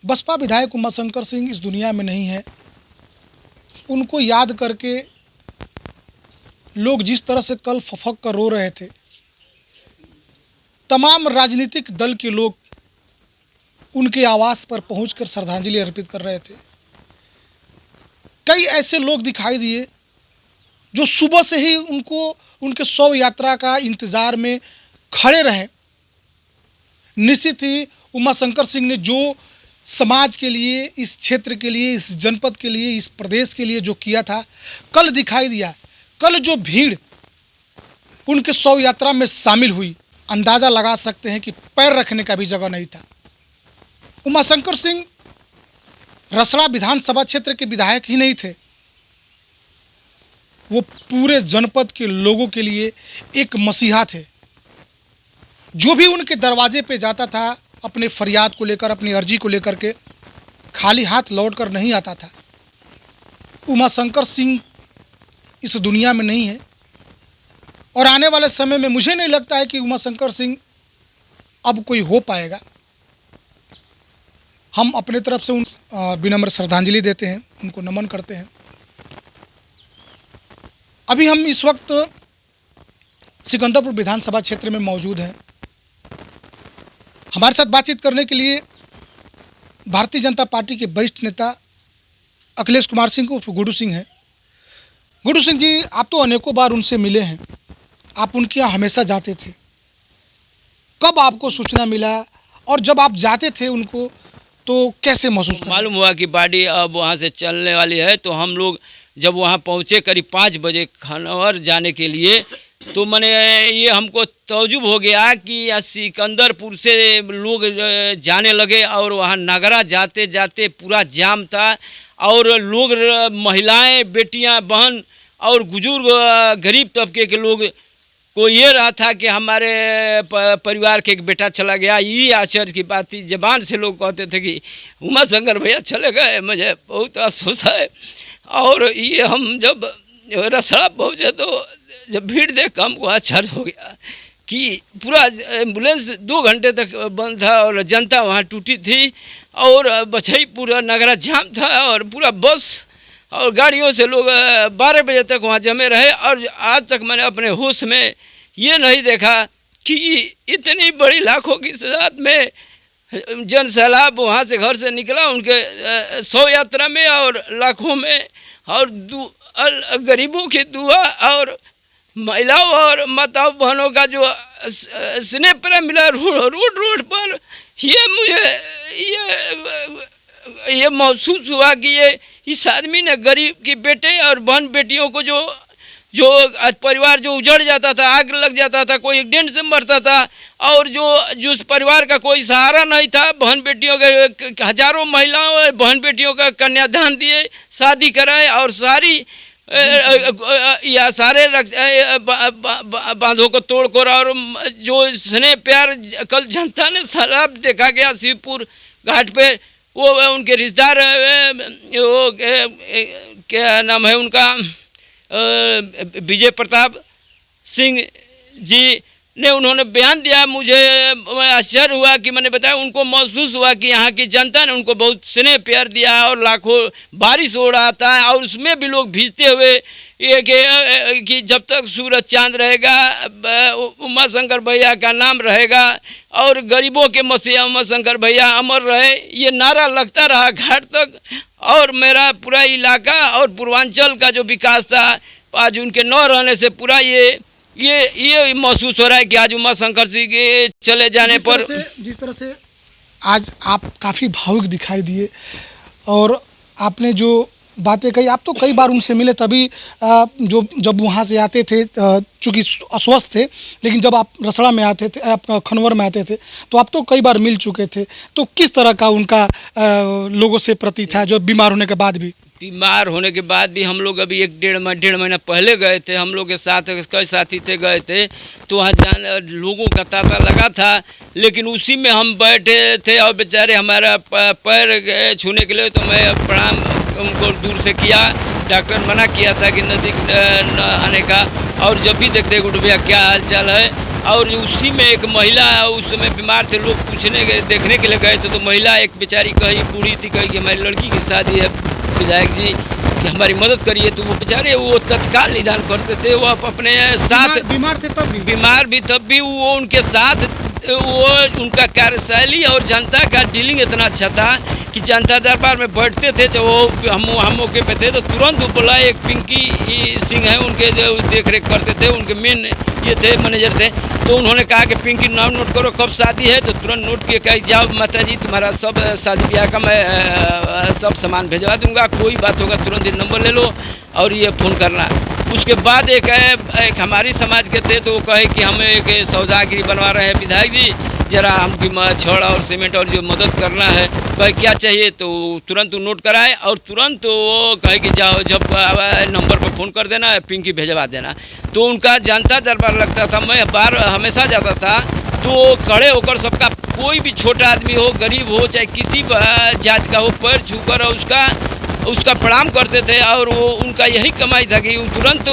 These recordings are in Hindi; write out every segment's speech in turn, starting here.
बसपा विधायक उमाशंकर सिंह इस दुनिया में नहीं है। उनको याद करके लोग जिस तरह से कल फफक कर रो रहे थे, तमाम राजनीतिक दल के लोग उनके आवास पर पहुंचकर श्रद्धांजलि अर्पित कर रहे थे। कई ऐसे लोग दिखाई दिए जो सुबह से ही उनके शव यात्रा का इंतज़ार में खड़े रहे। निश्चित ही उमाशंकर सिंह ने जो समाज के लिए, इस क्षेत्र के लिए, इस जनपद के लिए, इस प्रदेश के लिए जो किया था, कल दिखाई दिया। कल जो भीड़ उनके शव यात्रा में शामिल हुई, अंदाज़ा लगा सकते हैं कि पैर रखने का भी जगह नहीं था। उमाशंकर सिंह रसड़ा विधानसभा क्षेत्र के विधायक ही नहीं थे, वो पूरे जनपद के लोगों के लिए एक मसीहा थे। जो भी उनके दरवाजे पे जाता था अपने फरियाद को लेकर, अपनी अर्जी को लेकर के, खाली हाथ लौटकर नहीं आता था। उमाशंकर सिंह इस दुनिया में नहीं है और आने वाले समय में मुझे नहीं लगता है कि उमाशंकर सिंह अब कोई हो पाएगा। हम अपने तरफ से उन विनम्र श्रद्धांजलि देते हैं, उनको नमन करते हैं। अभी हम इस वक्त सिकंदरपुर विधानसभा क्षेत्र में मौजूद हैं। हमारे साथ बातचीत करने के लिए भारतीय जनता पार्टी के वरिष्ठ नेता अखिलेश कुमार सिंह उर्फ गुड्डू सिंह हैं। गुड्डू सिंह जी, आप तो अनेकों बार उनसे मिले हैं, आप उनके यहाँ हमेशा जाते थे। कब आपको सूचना मिला और जब आप जाते थे उनको तो कैसे महसूस कर? मालूम हुआ कि गाड़ी अब वहाँ से चलने वाली है, तो हम लोग जब वहाँ पहुँचे करीब 5 बजे खानवर जाने के लिए, तो मैंने ये हमको तौजुब हो गया कि सिकंदरपुर से लोग जाने लगे और वहाँ नगरा जाते जाते पूरा जाम था और लोग, महिलाएं, बेटियां, बहन और बुजुर्ग, गरीब तबके के लोग को ये रहा था कि हमारे परिवार के एक बेटा चला गया। ये आश्चर्य की बात थी। जबान से लोग कहते थे कि उमाशंकर भैया चले गए, मुझे बहुत अफसोस है। और ये हम जब रसड़ा पहुँचे तो जब भीड़ देख हमको आश्चर्य हो गया कि पूरा एम्बुलेंस 2 घंटे तक बंद था और जनता वहाँ टूटी थी और बछई पूरा नगरा जाम था और पूरा बस और गाड़ियों से लोग 12 बजे तक वहाँ जमे रहे। और आज तक मैंने अपने होश में ये नहीं देखा कि इतनी बड़ी लाखों की तादाद में जन सैलाब वहाँ से घर से निकला उनके शव यात्रा में और लाखों में, और गरीबों की दुआ और महिलाओं और माताओं बहनों का जो स्नेह प्रेम मिला रोड पर, ये मुझे ये महसूस हुआ कि ये इस आदमी ने गरीब की बेटे और बहन बेटियों को जो परिवार जो उजड़ जाता था, आग लग जाता था, कोई एक्सीडेंट से मरता था और जो उस परिवार का कोई सहारा नहीं था, बहन बेटियों के हजारों महिलाओं और बहन बेटियों का कन्यादान दिए, शादी कराए और सारी या सारे बांधों को तोड़कर, और जो स्नेह प्यार कल जनता ने सैलाब देखा गया शिवपुर घाट पे, वो उनके रिश्तेदार, वो क्या नाम है उनका, विजय प्रताप सिंह जी ने उन्होंने बयान दिया। मुझे आश्चर्य हुआ कि मैंने बताया, उनको महसूस हुआ कि यहाँ की जनता ने उनको बहुत स्नेह प्यार दिया और लाखों बारिश हो रहा था और उसमें भी लोग भीजते हुए ये कि जब तक सूरज चांद रहेगा उमाशंकर भैया का नाम रहेगा और गरीबों के मसीहा उमाशंकर भैया अमर रहे, ये नारा लगता रहा घाट तक। और मेरा पूरा इलाका और पूर्वांचल का जो विकास था, आज उनके न रहने से पूरा ये महसूस हो रहा है कि आज उमाशंकर सिंह के चले जाने पर जिस तरह से आज आप काफ़ी भावुक दिखाई दिए और आपने जो बातें कही, आप तो कई बार उनसे मिले, तभी जब वहाँ से आते थे, चूँकि अस्वस्थ थे, लेकिन जब आप रसड़ा में आते थे, आप खनवर में आते थे, तो आप तो कई बार मिल चुके थे। तो किस तरह का उनका लोगों से प्रति था, जो बीमार होने के बाद भी? बीमार होने के बाद भी हम लोग अभी 1-1.5 महीना पहले गए थे, हम लोग के साथ कई साथी थे, गए थे तो वहाँ लोगों का तांता लगा था, लेकिन उसी में हम बैठे थे और बेचारे हमारा पैर छूने के लिए तो मैं प्रणाम उनको दूर से किया। डॉक्टर मना किया था कि नज़दीक न आने का, और जब भी देखते गुड्डू भैया क्या हाल चाल है, और उसी में एक महिला उस समय बीमार थे, लोग पूछने गए, देखने के लिए गए थे, तो महिला एक बेचारी कही, बूढ़ी थी, कही कि हमारी लड़की की शादी है विधायक जी कि हमारी मदद करिए। तो वो बेचारे वो तत्काल निदान करते थे। वो अपने साथ बीमार थे तब भी, बीमार भी तब भी वो उनके साथ, वो उनका कार्यशैली और जनता का डीलिंग इतना अच्छा था कि जनता दरबार में बैठते थे। जब वो हम मौके पे थे तो तुरंत वो बोला, एक पिंकी सिंह है उनके जो देख रेख करते थे, उनके मेन ये थे, मैनेजर थे, तो उन्होंने कहा कि पिंकी नाम नोट करो, कब शादी है, तो तुरंत नोट किए, कही जाओ माता जी तुम्हारा सब शादी ब्याह का मैं सब सामान भेजवा दूंगा, कोई बात होगा तुरंत ये नंबर ले लो और ये फ़ोन करना। उसके बाद एक हमारी समाज के थे, तो वो कहे कि हमें एक सौदागिरी बनवा रहे हैं विधायक जी, जरा हमकी छड़ और सीमेंट और जो मदद करना है, कहे क्या चाहिए, तो तुरंत वो नोट कराए और तुरंत वो कहे कि जाओ जब नंबर पर फ़ोन कर देना, पिंकी भेजवा देना। तो उनका जनता दरबार लगता था, मैं बार हमेशा जाता था, तो खड़े होकर सबका, कोई भी छोटा आदमी हो, गरीब हो, चाहे किसी जात का हो, पैर छूकर उसका प्रणाम करते थे। और वो उनका यही कमाई था कि तुरंत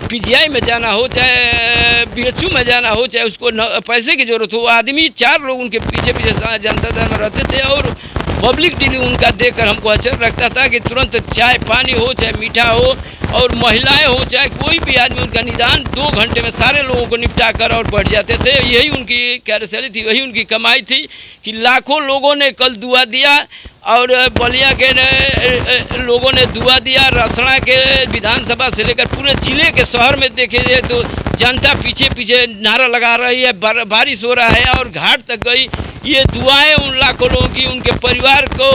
पीजीआई में जाना हो, चाहे बीएचयू में जाना हो, चाहे उसको पैसे की ज़रूरत हो, आदमी 4 लोग उनके पीछे जनता दल में रहते थे। और पब्लिक डीलिंग उनका देखकर हमको आश्चर्य लगता था कि तुरंत चाय पानी हो, चाहे मीठा हो, और महिलाएं हो, चाहे कोई भी आदमी, उनका निदान 2 घंटे में सारे लोगों को निपटा कर और बढ़ जाते थे। यही उनकी कार्यशैली थी, वही उनकी कमाई थी कि लाखों लोगों ने कल दुआ दिया और बलिया के लोगों ने दुआ दिया। रसड़ा के विधानसभा से लेकर पूरे जिले के शहर में देखे जाए तो जनता पीछे पीछे नारा लगा रही है, बारिश हो रहा है और घाट तक गई। ये दुआएं उन लाखों लोगों की, उनके परिवार को,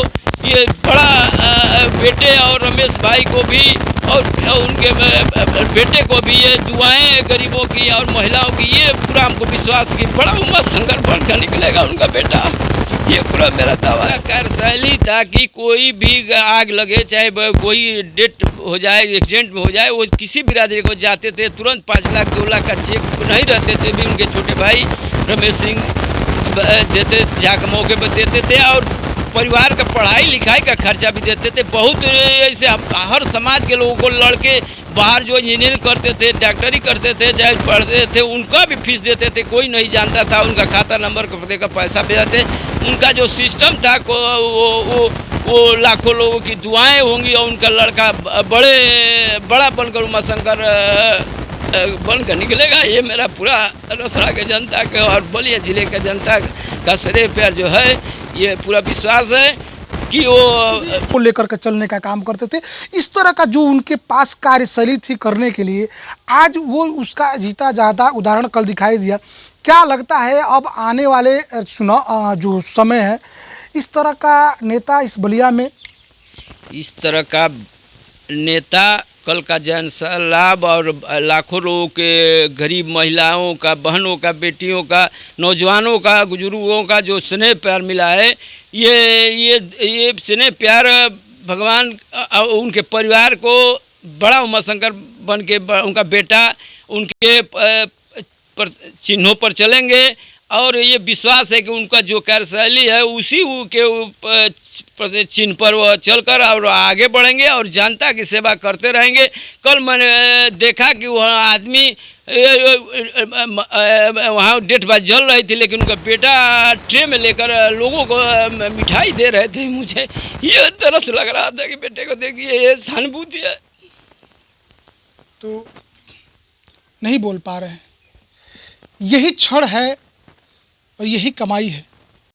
ये बड़ा बेटे और रमेश भाई को भी और उनके बेटे को भी ये दुआएं गरीबों की और महिलाओं की, ये पूरा हमको विश्वास कि बड़ा उम्र संघर्ष बनकर निकलेगा उनका बेटा। ये पूरा मेरा दावा। कार्यशैली था कि कोई भी आग लगे, चाहे कोई डेथ हो जाए, एक्सीडेंट में हो जाए, वो किसी बिरादरी को जाते थे, तुरंत 5 लाख 2 लाख का चेक नहीं रहते थे भी, उनके छोटे भाई रमेश सिंह देते, जाकर मौके पर देते थे और परिवार का पढ़ाई लिखाई का खर्चा भी देते थे। बहुत ऐसे हर समाज के लोगों को, लड़के बाहर जो इंजीनियरिंग करते थे, डॉक्टरी करते थे, चाहे पढ़ते थे, उनका भी फीस देते थे, कोई नहीं जानता था, उनका खाता नंबर को देकर पैसा भेजते। उनका जो सिस्टम था वो लाखों लोगों की दुआएं होंगी और उनका लड़का बड़ा बनकर उमाशंकर बनकर निकलेगा। ये मेरा पूरा रसड़ा के जनता के और बलिया जिले के जनता का श्रेय प्यार जो है, ये पूरा विश्वास है कि वो लेकर के चलने का काम करते थे। इस तरह का जो उनके पास कार्यशैली थी करने के लिए, आज वो उसका जीता जाता उदाहरण कल दिखाई दिया। क्या लगता है अब आने वाले जो समय है, इस तरह का नेता इस बलिया में, इस तरह का नेता कल का जन लाभ और लाखों लोगों के, गरीब महिलाओं का, बहनों का, बेटियों का, नौजवानों का, बुजुर्गों का जो स्नेह प्यार मिला है, ये स्नेह प्यार भगवान उनके परिवार को बड़ा उमाशंकर बन के, उनका बेटा उनके चिन्हों पर चलेंगे और ये विश्वास है कि उनका जो कार्यशैली है उसी के चिन्ह पर वह चलकर और आगे बढ़ेंगे और जनता की सेवा करते रहेंगे। कल मैंने देखा कि वह आदमी वहाँ डेट बात जल रही थी, लेकिन उनका बेटा ट्रे में लेकर लोगों को मिठाई दे रहे थे। मुझे ये तरस लग रहा था कि बेटे को देखिए, ये सहानुभूति है। तो नहीं बोल पा रहे हैं। यही क्षण है और यही कमाई है।